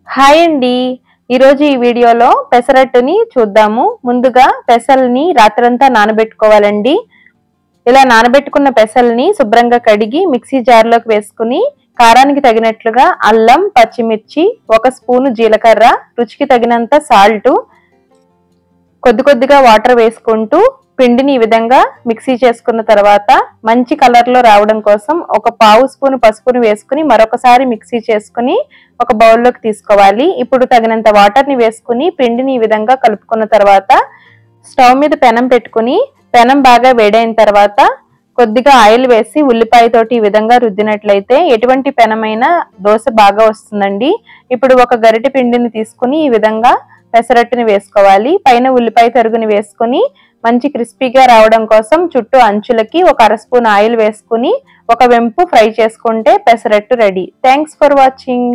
Hi అండి. ఈరోజు ఈ వీడియోలో పెసరట్టుని చూద్దాము. ముందుగా పెసల్ని రాత్రంతా నానబెట్టుకోవాలండి. ఇలా నానబెట్టుకున్న పెసల్ని శుభ్రంగా కడిగి మిక్సీ జార్లోకి వేసుకుని కారానికి తగినట్లుగా అల్లం, పచ్చిమిర్చి, 1 స్పూను జీలకర్ర, రుచికి తగినంత సాల్ట్, కొద్దిగా వాటర్ వేసుకుంటూ పిండిని ఈ విధంగా మిక్సీ చేసుకున్న తర్వాత మంచి కలర్లో రావడం కోసం 1/2 స్పూన్ పసుపును వేసుకుని మరొకసారి మిక్సీ చేసుకుని ఒక బౌల్లోకి తీసుకోవాలి. ఇప్పుడు తగినంత వాటర్ని వేసుకుని పిండిని ఈ విధంగా కలుపుకున్న తర్వాత స్టవ్ మీద పెనం పెట్టుకుని పెనం బాగా వేడైన తర్వాత కొద్దిగా ఆయిల్ వేసి ఉల్లిపాయతోటి ఈ విధంగా రుద్దినట్లయితే ఎటువంటి పెనమైనా దోశ బాగా వస్తుందండి. ఇప్పుడు ఒక గరిటె పిండిని తీసుకుని ఈ విధంగా పెసరట్టుని వేసుకోవాలి. పైన ఉల్లిపాయ తరుగుని వేసుకుని మంచి క్రిస్పీగా రావడం కోసం చుట్టూ అంచులకి 1/2 స్పూన్ ఆయిల్ వేసుకుని ఒక వెంపు ఫ్రై చేసుకుంటే pesarattu ready. Thanks for watching.